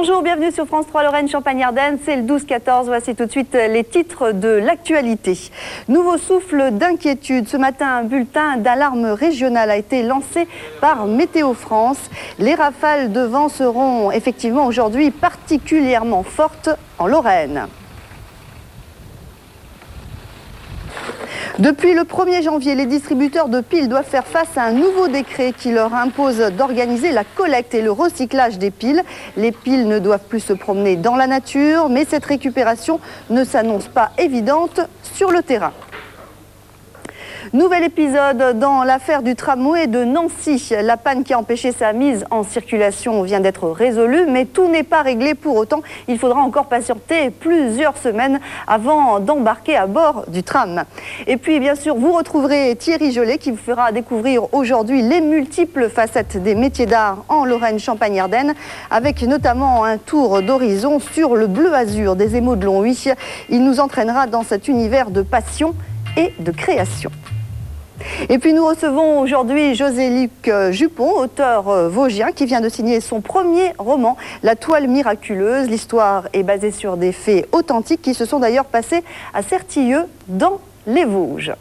Bonjour, bienvenue sur France 3 Lorraine Champagne-Ardenne, c'est le 12-14. Voici tout de suite les titres de l'actualité. Nouveau souffle d'inquiétude. Ce matin, un bulletin d'alarme régional a été lancé par Météo France. Les rafales de vent seront effectivement aujourd'hui particulièrement fortes en Lorraine. Depuis le 1er janvier, les distributeurs de piles doivent faire face à un nouveau décret qui leur impose d'organiser la collecte et le recyclage des piles. Les piles ne doivent plus se promener dans la nature, mais cette récupération ne s'annonce pas évidente sur le terrain. Nouvel épisode dans l'affaire du tramway de Nancy. La panne qui a empêché sa mise en circulation vient d'être résolue, mais tout n'est pas réglé pour autant. Il faudra encore patienter plusieurs semaines avant d'embarquer à bord du tram. Et puis, bien sûr, vous retrouverez Thierry Gelé qui vous fera découvrir aujourd'hui les multiples facettes des métiers d'art en Lorraine Champagne-Ardenne, avec notamment un tour d'horizon sur le bleu azur des émaux de Longwy. Il nous entraînera dans cet univers de passion et de création. Et puis nous recevons aujourd'hui José-Luc Jupon, auteur vosgien, qui vient de signer son premier roman, La Toile Miraculeuse. L'histoire est basée sur des faits authentiques qui se sont d'ailleurs passés à Certilleux dans les Vosges.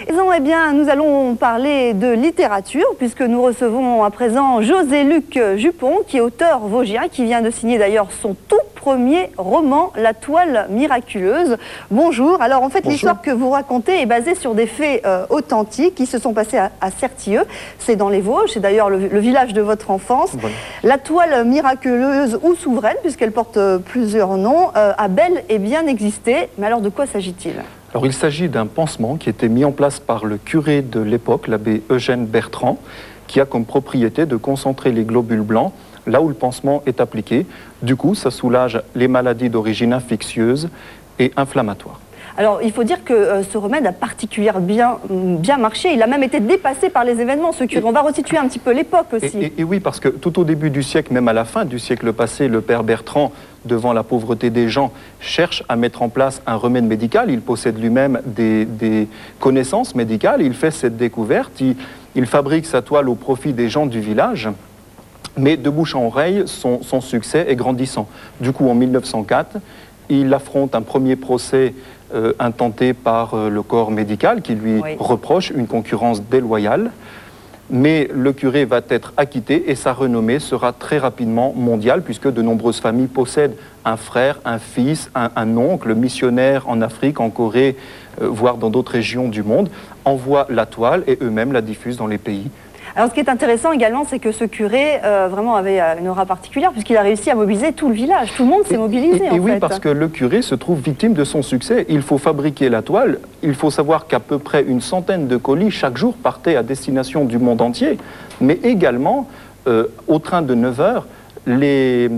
Eh bien, nous allons parler de littérature puisque nous recevons à présent José-Luc Jupon, qui est auteur vosgien, qui vient de signer d'ailleurs son tout premier roman, La Toile Miraculeuse. Bonjour. Alors en fait, l'histoire que vous racontez est basée sur des faits authentiques qui se sont passés à Certilleux. C'est dans les Vosges, c'est d'ailleurs le village de votre enfance. Voilà. La Toile Miraculeuse ou souveraine, puisqu'elle porte plusieurs noms, a bel et bien existé. Mais alors de quoi s'agit-il ? Alors, il s'agit d'un pansement qui était mis en place par le curé de l'époque, l'abbé Eugène Bertrand, qui a comme propriété de concentrer les globules blancs là où le pansement est appliqué. Du coup, ça soulage les maladies d'origine infectieuse et inflammatoire. Alors, il faut dire que ce remède a particulièrement bien marché. Il a même été dépassé par les événements, ce curé. On va resituer un petit peu l'époque aussi. Et oui, parce que tout au début du siècle, même à la fin du siècle passé, le père Bertrand, devant la pauvreté des gens, cherche à mettre en place un remède médical. Il possède lui-même des connaissances médicales. Il fait cette découverte. Il fabrique sa toile au profit des gens du village. Mais de bouche en oreille, son succès est grandissant. Du coup, en 1904, il affronte un premier procès intenté par le corps médical qui lui reproche une concurrence déloyale. Mais le curé va être acquitté et sa renommée sera très rapidement mondiale puisque de nombreuses familles possèdent un frère, un fils, un oncle missionnaire en Afrique, en Corée, voire dans d'autres régions du monde, envoient la toile et eux-mêmes la diffusent dans les pays. Alors ce qui est intéressant également, c'est que ce curé vraiment avait une aura particulière puisqu'il a réussi à mobiliser tout le village. Tout le monde s'est mobilisé en fait. Et oui, parce que le curé se trouve victime de son succès. Il faut fabriquer la toile. Il faut savoir qu'à peu près une centaine de colis chaque jour partaient à destination du monde entier. Mais également, au train de 9 heures, les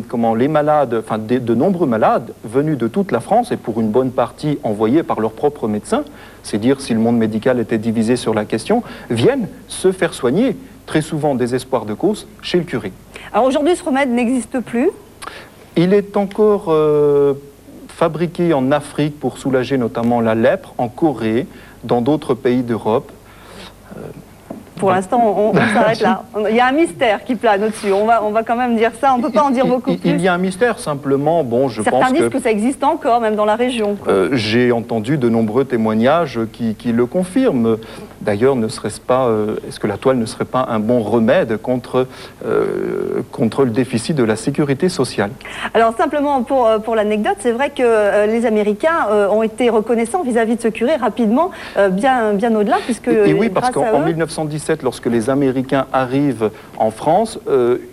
malades, enfin de nombreux malades venus de toute la France et pour une bonne partie envoyés par leurs propres médecins, c'est dire si le monde médical était divisé sur la question, viennent se faire soigner, très souvent désespoir de cause, chez le curé. Alors aujourd'hui, ce remède n'existe plus ? Il est encore fabriqué en Afrique pour soulager notamment la lèpre, en Corée, dans d'autres pays d'Europe. Pour l'instant, on s'arrête là. Il y a un mystère qui plane au-dessus. On va quand même dire ça. On ne peut pas en dire beaucoup plus. Il y a un mystère, simplement. Bon, Certains disent que ça existe encore, même dans la région. J'ai entendu de nombreux témoignages qui le confirment. D'ailleurs, est-ce que la toile ne serait pas un bon remède contre le déficit de la sécurité sociale? Alors, simplement pour l'anecdote, c'est vrai que les Américains ont été reconnaissants vis-à-vis de ce curé rapidement, bien au-delà, puisque et oui, parce qu'en 1917, lorsque les Américains arrivent en France,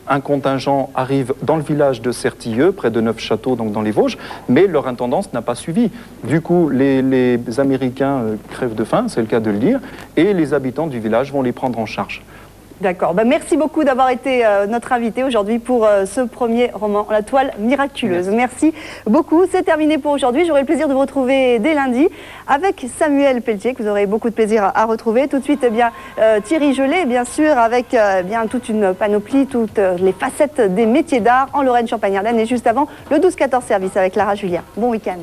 un contingent arrive dans le village de Certilleux, près de Neufchâteau, donc dans les Vosges, mais leur intendance n'a pas suivi. Du coup, les Américains crèvent de faim, c'est le cas de le dire, et les habitants du village vont les prendre en charge. D'accord. Merci beaucoup d'avoir été notre invité aujourd'hui pour ce premier roman, La Toile Miraculeuse. Merci beaucoup. C'est terminé pour aujourd'hui. J'aurai le plaisir de vous retrouver dès lundi avec Samuel Pelletier, que vous aurez beaucoup de plaisir à retrouver. Tout de suite, Thierry Gelé, bien sûr, avec toute une panoplie, toutes les facettes des métiers d'art en Lorraine Champagne-Ardenne. Et juste avant, le 12-14 service avec Lara Julien. Bon week-end.